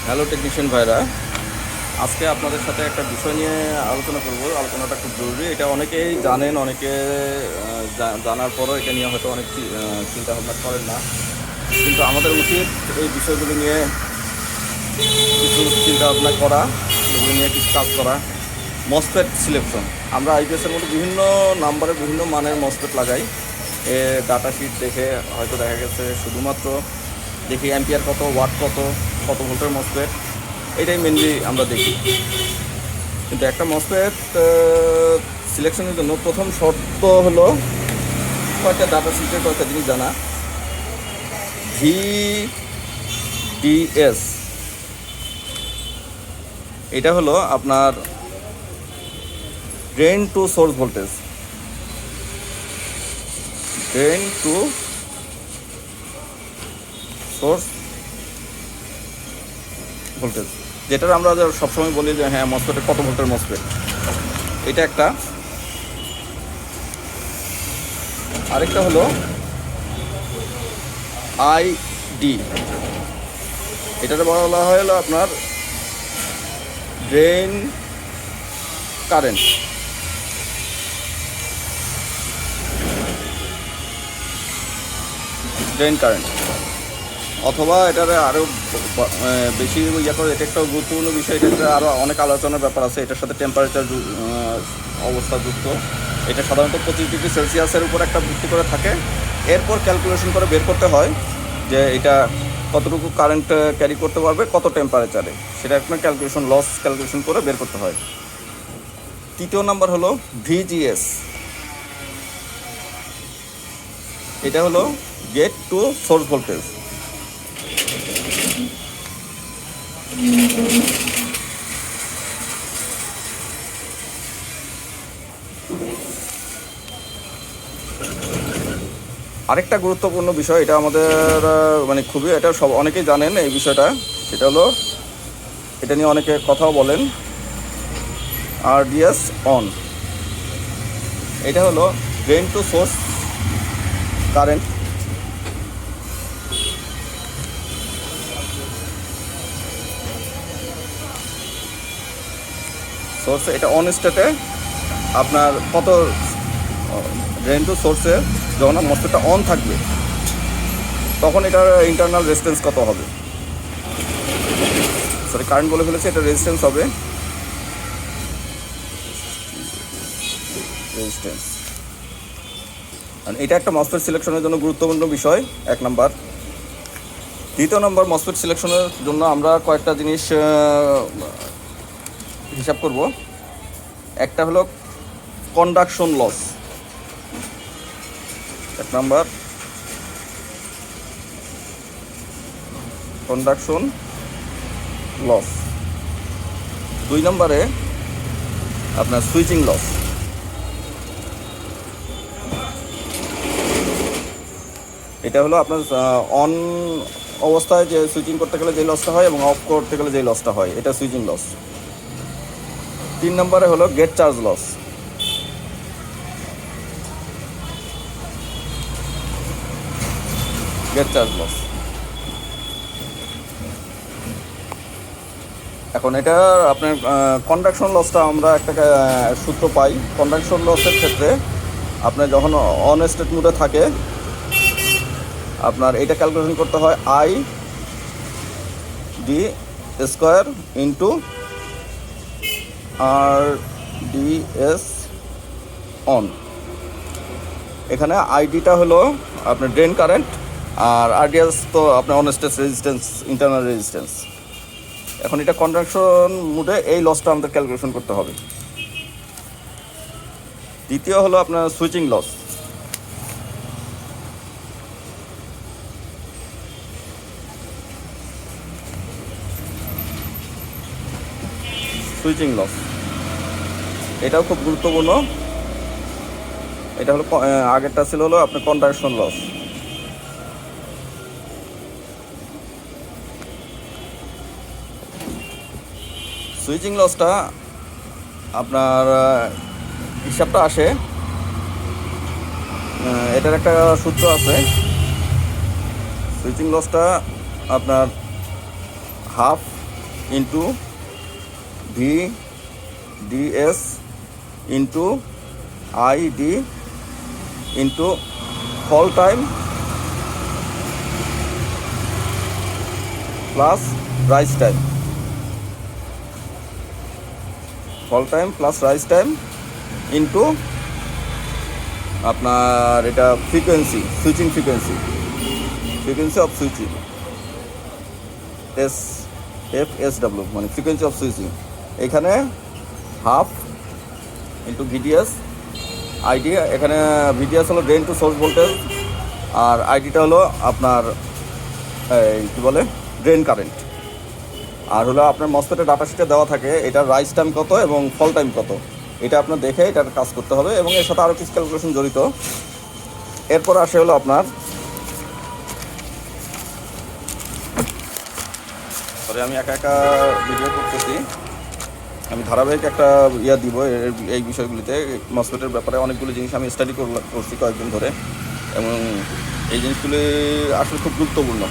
Hello technician ভাইরা, আজকে আপনাদের সাথে একটা বিষয় নিয়ে আলোচনা করব। আলোচনাটা খুব জরুরি। এটা অনেকেই জানেন, অনেকে জানার পরও এটা নিয়ে হয়তো অনেক চিন্তা ভাবনা করেন না। কিন্তু আমাদের উচিত এই বিষয়গুলো নিয়ে কিছু চিন্তা ভাবনা করা, এগুলো নিয়ে কিছু কাজ করা। মসফেট সিলেকশন, আমরা আইপিএসের মধ্যে বিভিন্ন নাম্বারে বিভিন্ন মানের মসফেট লাগাই। এ ডাটা শিট দেখে হয়তো দেখা গেছে শুধুমাত্র দেখি অ্যাম্পিয়ার কত, ওয়াট কত, কত ভোল্টের মসফেট, এটাই মেনলি আমরা দেখি। কিন্তু একটা মসফেট সিলেকশনের জন্য প্রথম শর্ত হলো কয়েকটা ডাটা শিটের কয়েকটা জিনিস জানা। ভিডিএস, এটা হলো আপনার drain to source voltage. Drain to source voltage, যেটার আমরা সবসময় বলি যে হ্যাঁ মসফেটে কত ভোল্টের মসফেট, এটা একটা। আরেকটা হলো আইডি, এটাতে বলা হয় হলো আপনার ড্রেন কারেন্ট। ড্রেন কারেন্ট অথবা এটার আরও বেশি ইয়ে করে, এটা একটা গুরুত্বপূর্ণ বিষয়। এটাতে আরও অনেক আলোচনার ব্যাপার আছে। এটার সাথে টেম্পারেচার অবস্থা যুক্ত। এটা সাধারণত 25 ডিগ্রি সেলসিয়াসের উপর একটা ভিত্তি করে থাকে। এরপর ক্যালকুলেশন করে বের করতে হয় যে এটা কতটুকু কারেন্ট ক্যারি করতে পারবে, কত টেম্পারেচারে, সেটা আপনার লস ক্যালকুলেশন করে বের করতে হয়। তৃতীয় নাম্বার হলো ভিজিএস, এটা হলো গেট টু সোর্স ভোল্টেজ। আরেকটা গুরুত্বপূর্ণ বিষয়, এটা আমাদের মানে খুবই, এটা অনেকেই জানেন এই বিষয়টা। সেটা হলো, এটা নিয়ে অনেকে কথাও বলেন, আরডিএস অন। এটা হলো ড্রেন টু সোর্স কারেন্ট। সোর্সে এটা অন স্টেটে আপনার কত, ড্রেন টু সোর্সে যখন মসফেটটা অন থাকবে তখন এটার ইন্টারনাল রেজিস্ট্যান্স কত হবে, সরি কারেন্ট বলে ফেলেছে, এটা রেজিস্ট্যান্স হবে। রেজিস্ট্যান্স, এটা একটা মসফেট সিলেকশনের জন্য গুরুত্বপূর্ণ বিষয়, এক নাম্বার। দ্বিতীয় নম্বর, মসফেট সিলেকশনের জন্য আমরা কয়েকটা জিনিস হিসাব করব। একটা হলো কন্ডাকশন লস, এক নাম্বার কন্ডাকশন লস। দুই নম্বরে আপনার সুইচিং লস। এটা হলো আপনার অন অবস্থায় যে সুইচিং করতে গেলে যে লসটা হয় এবং অফ করতে গেলে যে লসটা হয়, এটা সুইচিং লস। তিন নম্বরে হলো gate charge loss. Gate charge loss. এখন এটা আপনার কন্ডাকশন লসটা আমরা একটা সূত্র পাই। কন্ডাকশন লসের ক্ষেত্রে আপনার যখন অন স্টেট মোডে থাকে আপনার এটা ক্যালকুলেশন করতে হয় I D square into R D S on. এখানে আইডিটা হলো আপনার ড্রেন কারেন্ট, আর আরডিএস তো আপনার on state resistance, internal resistance. এখন এটা কন্ডাকশন মুডে এই লসটা আমাদের ক্যালকুলেশন করতে হবে। দ্বিতীয় হলো আপনার সুইচিং লস। সুইচিং লস এটাও খুব গুরুত্বপূর্ণ। এটা হলো আগেরটা ছিল হলো আপনার কন্ডাকশন লস। সুইচিং লসটা আপনার হিসাবটা আসে, এটার একটা সূত্র আছে। সুইচিং লসটা আপনার half into VDS into ID into fall time plus rise time, fall time plus rise time into আপনার এটা frequency, switching frequency of switching FSW মানে ফ্রিকোয়েন্সি অফ সুইচিং। এখানে হাফ ইন্টু VDS ID, এখানে VDS হলো drain to source voltage আর আইডিটা হলো আপনার কী বলে ড্রেন কারেন্ট। আর হলো আপনার মসফেটের ডাটা শিটে দেওয়া থাকে এটার রাইজ টাইম কত এবং ফল টাইম কত, এটা আপনার দেখে এটার কাজ করতে হবে এবং এর সাথে আরও কিছু ক্যালকুলেশন জড়িত। এরপর আসে হলো আপনার আমি একা একা ভিডিও করতেছি, আমি ধারাবাহিক একটা দিব এই বিষয়গুলিতে। মসফেটের ব্যাপারে অনেকগুলো জিনিস আমি স্টাডি করছি কয়েকদিন ধরে এবং এই জিনিসগুলি আসলে খুব গুরুত্বপূর্ণ।